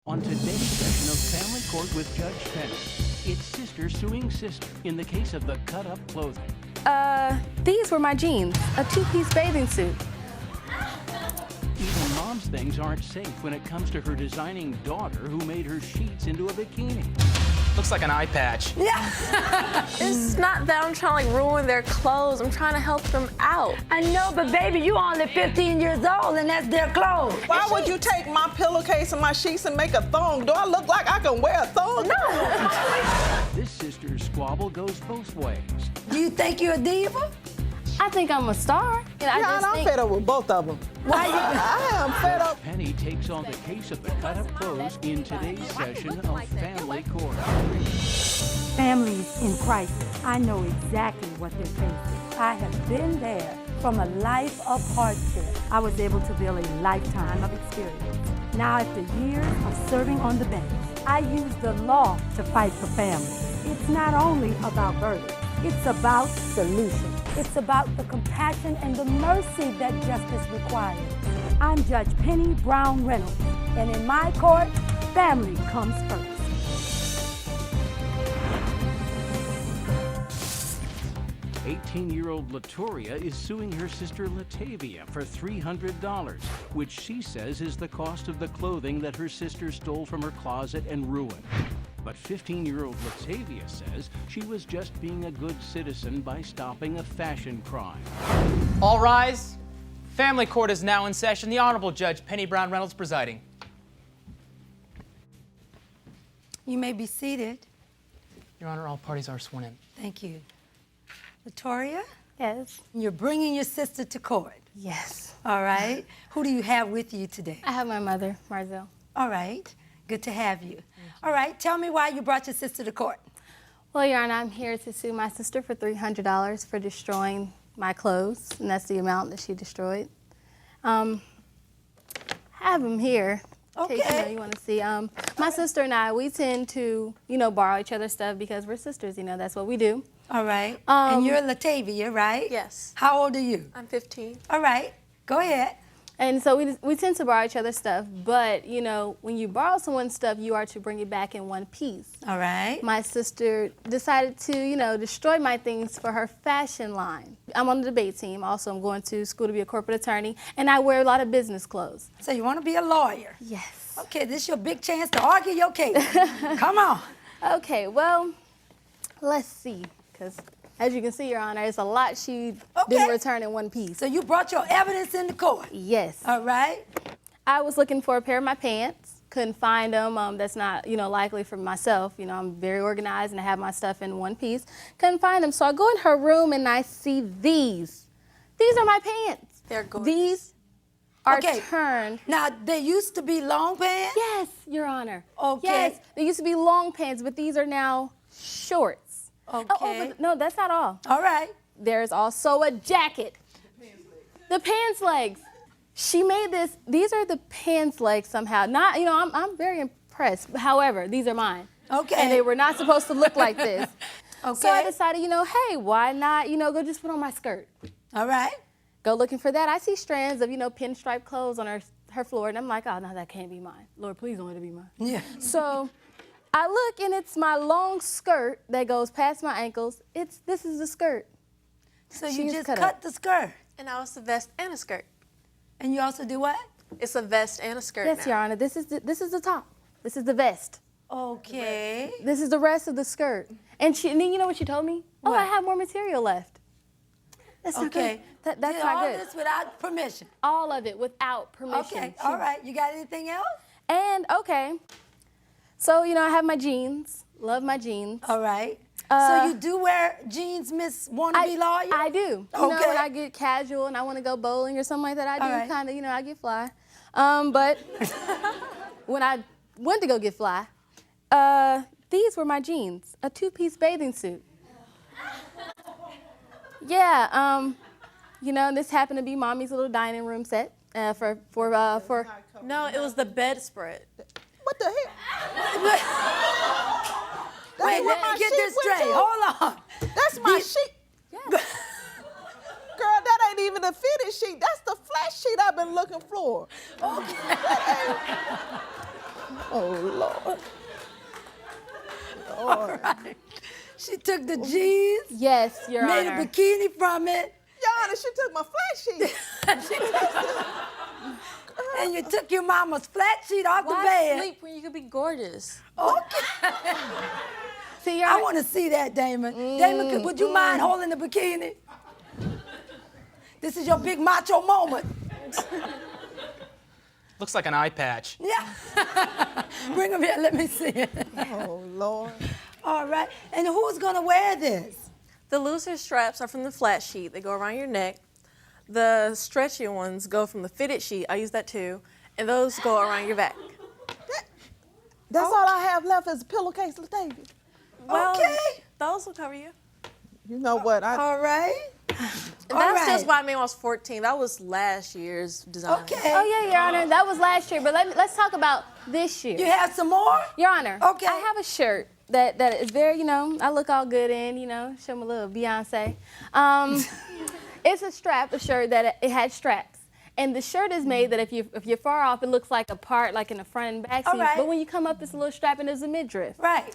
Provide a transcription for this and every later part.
On today's session of Family Court with Judge Penny, it's sister suing sister in the case of the cut-up clothing. These were my jeans, a two-piece bathing suit. Even mom's things aren't safe when it comes to her designing daughter who made her sheets into a bikini. Looks like an eye patch. Yeah. It's not that I'm trying to ruin their clothes. I'm trying to help them out. I know, but baby, you only 15 years old and that's their clothes. Why would you take my pillowcase and my sheets and make a thong? Do I look like I can wear a thong? No. This sister's squabble goes both ways. Do you think you're a diva? I think I'm a star. I'm fed up with both of them. Why you? I am fed up. Penny takes on the case of the cut-up clothes in today's session of Family Court. Families in crisis, I know exactly what they're facing. I have been there. From a life of hardship, I was able to build a lifetime of experience. Now, after years of serving on the bench, I use the law to fight for families. It's not only about verdicts, it's about solutions. It's about the compassion and the mercy that justice requires. I'm Judge Penny Brown Reynolds, and in my court, family comes first. 18-year-old Latavia is suing her sister Latavia for $300, which she says is the cost of the clothing that her sister stole from her closet and ruined. But 15-year-old Latavia says she was just being a good citizen by stopping a fashion crime. All rise. Family Court is now in session. The Honorable Judge Penny Brown Reynolds presiding. You may be seated. Your Honor, all parties are sworn in. Thank you. Victoria, Yes. you're bringing your sister to court. Yes. All right. Who do you have with you today? I have my mother, Marzelle. All right. Good to have you. All right. Tell me why you brought your sister to court. Well, Your Honor, I'm here to sue my sister for $300 for destroying my clothes, and that's the amount that she destroyed. I have them here. Okay. In case, you want to see. My sister and I, we tend to, borrow each other's stuff because we're sisters. That's what we do. All right. And you're Latavia, right? Yes. How old are you? I'm 15. All right. Go ahead. And so we tend to borrow each other's stuff, but, when you borrow someone's stuff, you are to bring it back in one piece. All right. My sister decided to, destroy my things for her fashion line. I'm on the debate team. Also, I'm going to school to be a corporate attorney, and I wear a lot of business clothes. So you want to be a lawyer? Yes. Okay, this is your big chance to argue your case. Come on. Okay, well, let's see, because as you can see, Your Honor, it's a lot she didn't return in one piece. So you brought your evidence into court? Yes. All right. I was looking for a pair of my pants. Couldn't find them. That's not, likely for myself. I'm very organized and I have my stuff in one piece. Couldn't find them. So I go in her room and I see these. These are my pants. They're gorgeous. These are turned. Now, they used to be long pants? Yes, Your Honor. Okay. Yes, they used to be long pants, but these are now shorts. Okay. But no, that's not all. All right. There's also a jacket. The pants legs. She made this. These are the pants legs somehow. Not, I'm very impressed. However, these are mine. Okay. And they were not supposed to look like this. Okay. So I decided, hey, why not, go just put on my skirt. All right. Go looking for that. I see strands of, pinstripe clothes on her floor, and I'm like, oh, no, that can't be mine. Lord, please don't let it be mine. Yeah. So I look, and it's my long skirt that goes past my ankles. This is the skirt. So She you just just cut cut the skirt. And now it's a vest and a skirt. And you also do what? It's a vest and a skirt Yes, now. Your Honor. This is the top. This is the vest. Okay. This is the rest of the skirt. And then you know what she told me? Oh, What? I have more material left. That's not Okay. good. That's Did not all good. this without permission. All of it without permission. Okay. All right. You got anything else? And so I have my jeans. Love my jeans. All right. So you do wear jeans, Miss Wannabe Lawyer? I do. Okay. When I get casual and I want to go bowling or something like that, I do All right. kind of, I get fly. But when I went to go get fly, these were my jeans, a two-piece bathing suit. Yeah, this happened to be Mommy's little dining room set for. No, it was the bedspread. What the hell? Wait, let me get this straight. Hold on. That's my sheet. Yeah. Girl, that ain't even a fitted sheet. That's the flat sheet I've been looking for. Okay. Oh, Lord. All right. She took the jeans, Yes, Your made Honor. a bikini from it, Your Honor, she took my flat sheet. and you took your mama's flat sheet off the Why bed. sleep when you could be gorgeous? Okay. See, Your I Honor. want to see that, Damon. Damon, would you mind holding the bikini? This is your big macho moment. Looks like an eye patch. Yeah. Bring him here. Let me see it. Oh, Lord. All right. And who's going to wear this? The looser straps are from the flat sheet. They go around your neck. The stretchy ones go from the fitted sheet. I use that too. And those go around your back. That's all I have left is a pillowcase, Latavia. Well, Okay. those will cover you. You know what? All right. And that's just why I made when I was 14. That was last year's design. Okay. Oh, yeah, Your Honor. That was last year, but let's talk about this year. You have some more? Your Honor. Okay. I have a shirt that is very, I look all good in, show me a little Beyonce. It's a shirt that it had straps. And the shirt is made that if you're far off, it looks like a part, like in the front and back seat. All right. But when you come up, it's a little strap and there's a midriff. Right.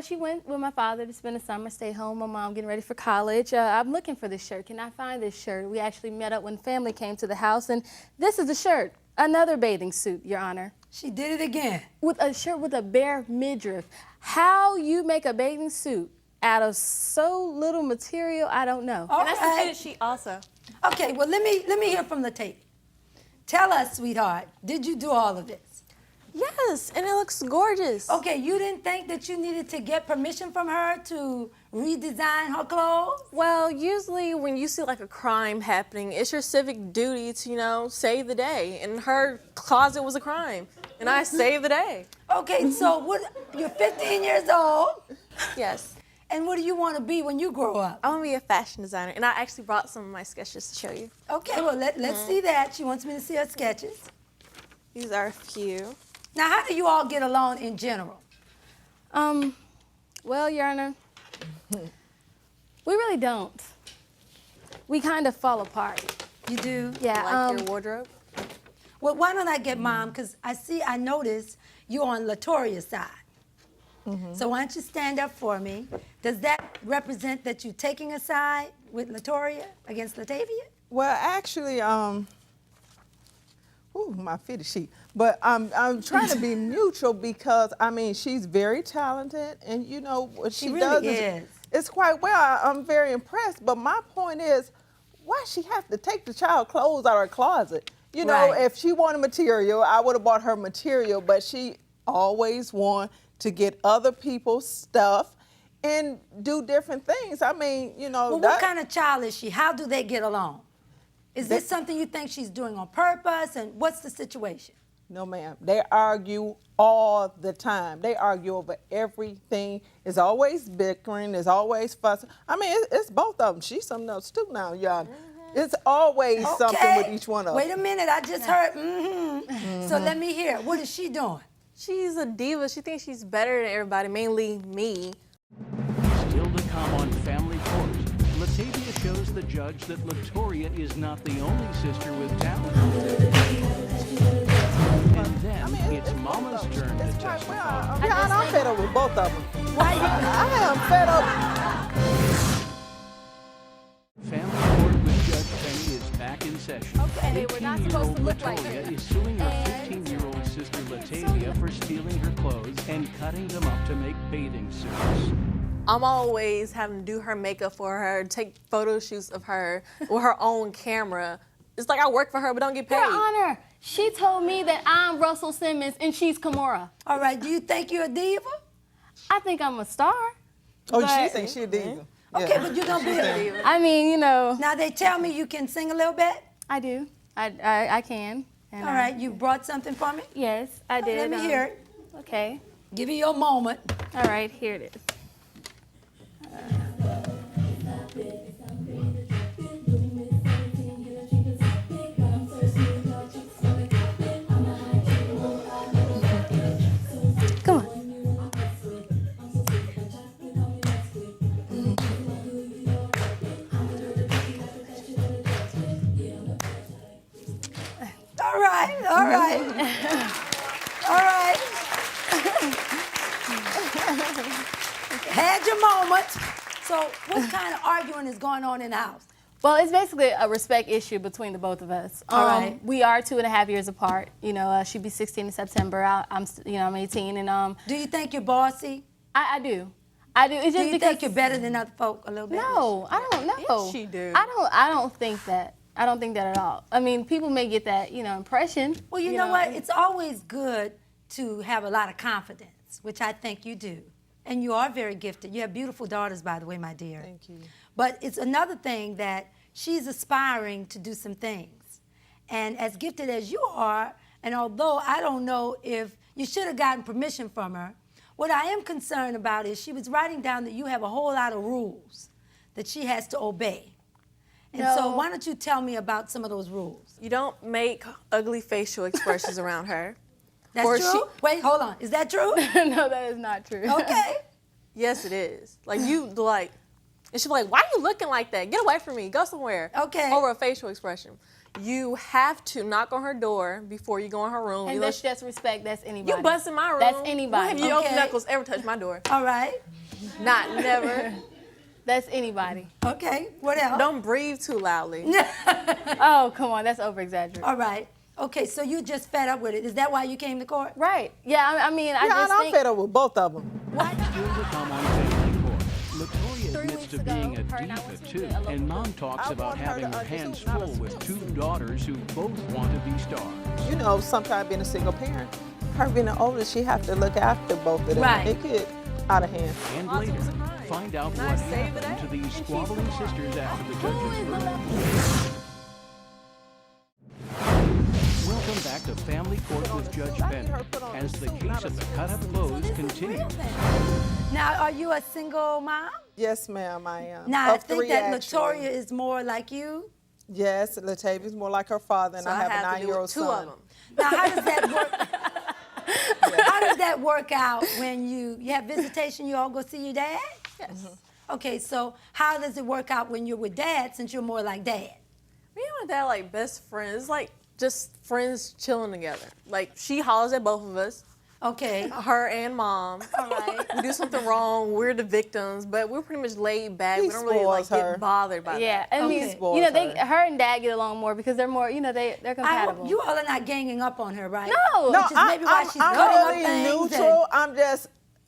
She went with my father to spend the summer, stay home. My mom getting ready for college. I'm looking for this shirt. Can I find this shirt? We actually met up when family came to the house, and this is the shirt. Another bathing suit, Your Honor. She did it again. With a shirt with a bare midriff. How you make a bathing suit out of so little material, I don't know. All And that's the right. fitted sheet also. Okay, well, let me hear from the tape. Tell us, sweetheart, did you do all of this? Yes, and it looks gorgeous. Okay, you didn't think that you needed to get permission from her to redesign her clothes? Well, usually when you see like a crime happening, it's your civic duty to, save the day. And her closet was a crime, and I saved the day. Okay, so you're 15 years old, Yes. and what do you want to be when you grow up? I want to be a fashion designer, and I actually brought some of my sketches to show you. Okay, well, let's see that. She wants me to see her sketches. These are a few. Now, how do you all get along in general? Well, Your Honor, we really don't. We kind of fall apart. You do? Yeah. Like your wardrobe. Well, why don't I get Mom? Because I noticed you're on Latoria's side. So why don't you stand up for me? Does that represent that you're taking a side with Latoria against Latavia? Well, actually, my fitted sheet. But I'm trying to be neutral because, she's very talented, and what she does really is. It's quite well. I'm very impressed. But my point is, why she have to take the child clothes out of her closet? Right. If she wanted material, I would have bought her material, but she always want to get other people's stuff and do different things. Well, what kind of child is she? How do they get along? Is this something you think she's doing on purpose, and what's the situation? No, ma'am. They argue all the time. They argue over everything. It's always bickering. There's always fussing. It's both of them. She's something else too now, y'all. It's always something with each one of them. Wait a minute. I just heard So let me hear. What is she doing? She's a diva. She thinks she's better than everybody, mainly me. Still to come on Family Court, Latavia shows the judge that Latoria is not the only sister with talent. And then it's Mama's turn to testify. I'm fed up with both of them. Why I am fed up. Family Court with Judge Penny is back in session. Okay, we're not supposed to look like Latoria this. is suing her 15-year-old sister Latavia for stealing her clothes and cutting them up to make bathing suits. I'm always having to do her makeup for her, take photo shoots of her with her own camera. It's like I work for her but don't get paid. Your Honor, she told me that I'm Russell Simmons and she's Kimora. All right, do you think you're a diva? I think I'm a star. Oh, But- she thinks she a diva. Okay, but you're gonna be a diva. Now Now they tell me you can sing a little bit. I do. I can. And All right, you brought something for me? Yes, I did. Let me hear it. Okay. Give me your moment. All right, here it is. Come on. All right. had your moment. So what kind of arguing is going on in the house? Well, it's basically a respect issue between the both of us. All right. We are 2.5 years apart. You know, she'll be 16 in September. I'm 18, and Do you think you're bossy? I do. I do. It's just Do you because think you're better than other folk a little bit? No, I don't know. Yes, she do. I don't think that. I don't think that at all. I mean, people may get that, impression. Well, you know what? It's always good to have a lot of confidence, which I think you do. And you are very gifted. You have beautiful daughters, by the way, my dear. Thank you. But it's another thing that she's aspiring to do some things. And as gifted as you are, and although I don't know if you should have gotten permission from her, what I am concerned about is she was writing down that you have a whole lot of rules that she has to obey. And so why don't you tell me about some of those rules? You don't make ugly facial expressions around her. That's Or true? Wait, hold on. Is that true? No, that is not true. Okay. Yes, it is. Like, and she'll be like, why are you looking like that? Get away from me. Go somewhere. Okay. Over a facial expression. You have to knock on her door before you go in her room. And that's just respect. That's anybody. You bust in my room. That's anybody. When have you Okay. knuckles ever touched my door? All right. Not never. That's anybody. Okay. What else? Don't breathe too loudly. Oh, come on. That's over-exaggerated. All right. Okay, so you just fed up with it. Is that why you came to court? Right. Yeah, I mean, I Yeah, just and I'm think... fed up with both of them. Still to come on Family Court. Latoya 3 admits weeks to ago, being a her and I diva went to too, a local and Mom talks I about want her having to her hands understand not a full with swimsuit. 2 daughters who both want to be stars. You know, sometimes being a single parent, her being the oldest, she have to look after both of them. Right. It get out of hand. And Also, later, it was a crime. find out And what I saved the happened to day, these and she squabbling flew off. sisters after the Who judge's is the verdict. Welcome back to Family Court with Judge Penny, as the case of the cut-up clothes continues. Now, are you a single mom? Yes, ma'am, I am. Now, I Of think 3, that actually. Latoria is more like you. Yes, Latavia's more like her father, and So I have a to do 9-year-old two son. of them. Now, how does that work? How does that work out when you have visitation? You all go see your dad? Yes. Okay, so how does it work out when you're with dad, since you're more like dad? Me and my dad like best friends, like just friends chilling together. Like she hollers at both of us, Okay. her and mom. All right. We do something wrong, we're the victims, but we're pretty much laid back. He we don't really like spoils her. get bothered by Yeah, that. I mean, Okay. Spoils her and Dad get along more because they're more, they're I compatible. hope you all are not ganging up on her, right? No. No, Which is maybe why she's I'm cutting up really things neutral.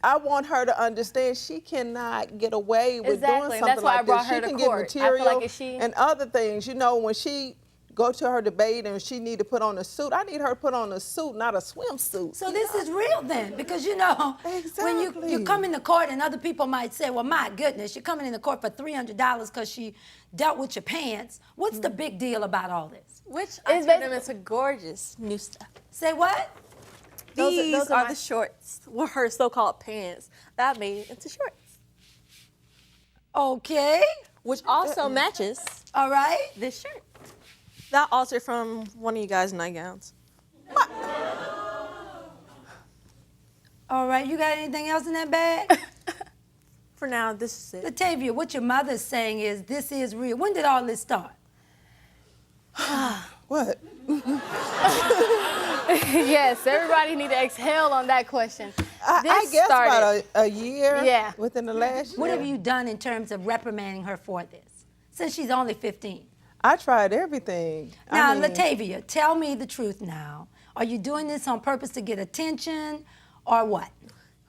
I want her to understand she cannot get away with Exactly, doing and something that's why I like brought this. her She to can court. get I feel material like if she- and other things. You know, when she go to her debate and she need to put on a suit, I need her to put on a suit, not a swimsuit. So this is real then, because when you Exactly. come into court and other people might say, well, my goodness, you're coming into court for $300 because she dealt with your pants. What's the big deal about all this? Which I It's turned them basically- into gorgeous new stuff. Say what? These those are are my- the shorts, were her so-called pants that I made into shorts, Okay. which also matches All right. this shirt. That altered from one of you guys' nightgowns. All right. You got anything else in that bag? For now, this is it. Latavia, what your mother's saying is this is real. When did all this start? What? Yes, everybody need to exhale on that question. I This guess started- about a year Yeah. within the last year. What have you done in terms of reprimanding her for this? Since she's only 15. I tried everything. Now, I mean, Latavia, tell me the truth now. Are you doing this on purpose to get attention or what?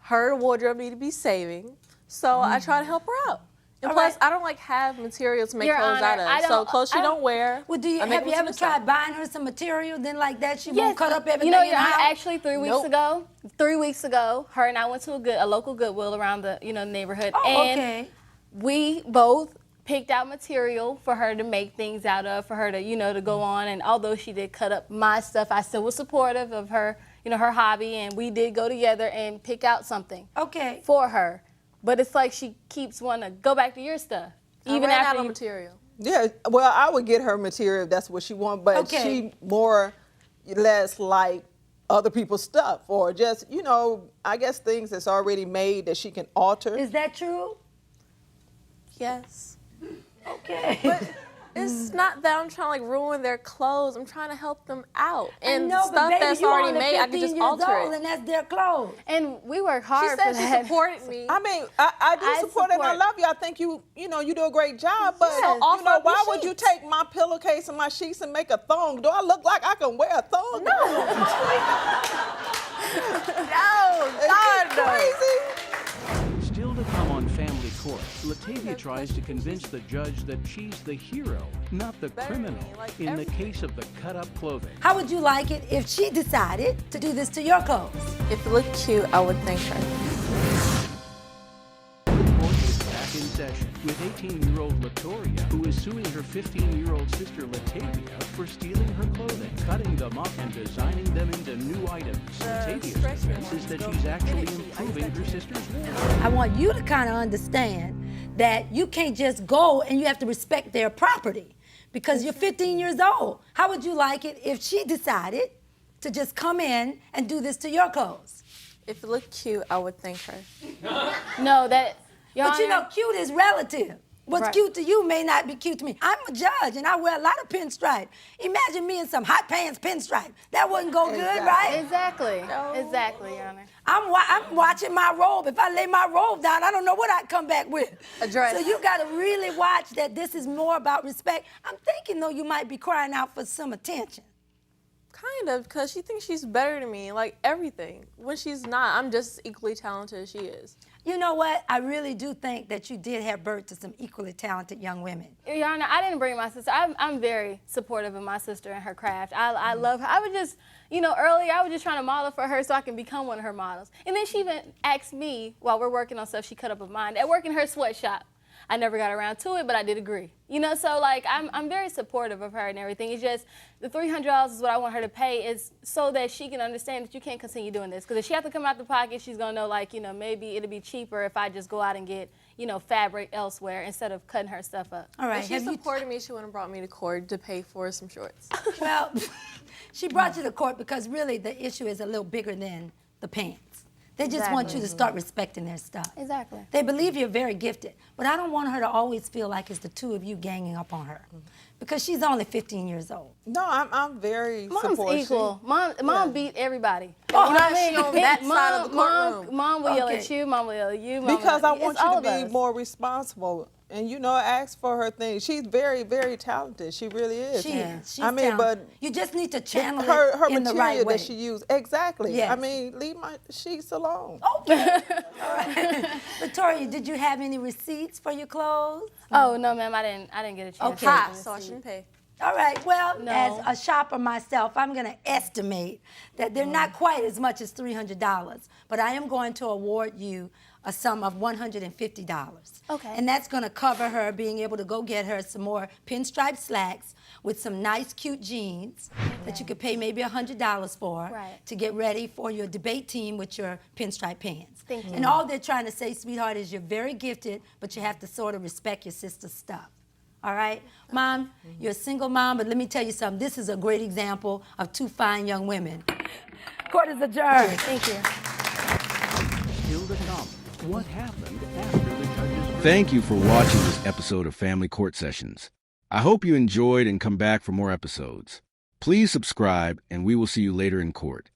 Her wardrobe need to be saving, so I try to help her out. And All plus, right. I don't like have material to make Your clothes Honor, out of. So clothes she don't wear. Well, I make have them you ever into stuff. tried buying her some material? Then like that, she Yes, won't cut up everything you know, in the house? actually 3 weeks ago, her and I went to a local Goodwill around the neighborhood, Oh, and okay. we both picked out material for her to make things out of, for her to to go on. And although she did cut up my stuff, I still was supportive of her, her hobby, and we did go together and pick out something Okay. for her. But it's like she keeps wanting to go back to your stuff, I ran out of material. Yeah, well, I would get her material if that's what she wants, but Okay. she more or less like other people's stuff, or just, I guess things that's already made that she can alter. Is that true? Yes. Okay. It's not that I'm trying to like ruin their clothes. I'm trying to help them out. And no, stuff but baby, that's you already only made, I can 15 just years alter old, it. and that's their clothes. And we work She hard said for she that. supported me. I mean, I do support it, and I support. love you. I think you do a great job. But Yes. So offer up why your would you sheets. take my pillowcase and my sheets and make a thong? Do I look like I can wear a thong? No. God, no. Crazy. Still to come on Family Court, Latavia tries to convince the judge that she's the hero, not the criminal, like in the case of the cut-up clothing. How would you like it if she decided to do this to your clothes? If it looked cute, I would thank her. Court is back in session with 18-year-old Latavia, who is suing her 15-year-old sister Latavia for stealing her clothing, cutting them up, and designing them into new items. Latavia's defense is that she's actually improving her sister's wardrobe. I want you to kind of understand that you can't just go and you have to respect their property because you're 15 years old. How would you like it if she decided to just come in and do this to your clothes? If it looked cute, I would thank her. No, that. Your But you know, Honor, cute is relative. What's Right. cute to you may not be cute to me. I'm a judge and I wear a lot of pinstripe. Imagine me in some hot pants pinstripe. That wouldn't go good, right? Exactly. Exactly, Your Honor. I'm watching my robe. If I lay my robe down, I don't know what I'd come back with. A dress. So you got to really watch that this is more about respect. I'm thinking, though, you might be crying out for some attention. Kind of, because she thinks she's better than me, like everything. When she's not, I'm just as equally talented as she is. You know what? I really do think that you did have birth to some equally talented young women. Your Honor, I didn't bring my sister. I'm very supportive of my sister and her craft. I love her. I would just, earlier I was just trying to model for her so I can become one of her models. And then she even asked me, while we're working on stuff she cut up of mine, at work in her sweatshop. I never got around to it, but I did agree. So like I'm very supportive of her and everything. It's just the $300 is what I want her to pay is so that she can understand that you can't continue doing this. Because if she has to come out the pocket, she's gonna know like, maybe it'll be cheaper if I just go out and get, fabric elsewhere instead of cutting her stuff up. All right. If she supported me, she wouldn't have brought me to court to pay for some shorts. Well, she brought you to court because really the issue is a little bigger than the pants. They just want you to start respecting their stuff. Exactly. They believe you're very gifted, but I don't want her to always feel like it's the two of you ganging up on her because she's only 15 years old. No, I'm very Mom's supportive. equal. Mom beat everybody. Oh, You know what I mean? she on that side of the courtroom. Mom will yell Okay. at you. Mom will yell at you. Mom Because will, I want it's you all to of be us. more responsible and, ask for her things. She's very, very talented. She really is. She is. She's I mean, talented. but You just need to channel her it in the material right way. that she used. Exactly. Yes. I mean, leave my sheets alone. Okay. All right. Victoria, did you have any receipts for your clothes? Oh no, ma'am, I didn't get a chance. Okay. to Hot, see so I it. shouldn't pay. All right, well, No. as a shopper myself, I'm going to estimate that they're not quite as much as $300, but I am going to award you a sum of $150. Okay. And that's going to cover her being able to go get her some more pinstripe slacks with some nice, cute jeans that you could pay maybe $100 for Right. to get ready for your debate team with your pinstripe pants. Thank you. And all they're trying to say, sweetheart, is you're very gifted, but you have to sort of respect your sister's stuff. All right? Mom, you're a single mom, but let me tell you something. This is a great example of two fine young women. Court is adjourned. Thank you. Still to come, what happened after the judge's... Thank you for watching this episode of Family Court Sessions. I hope you enjoyed and come back for more episodes. Please subscribe, and we will see you later in court.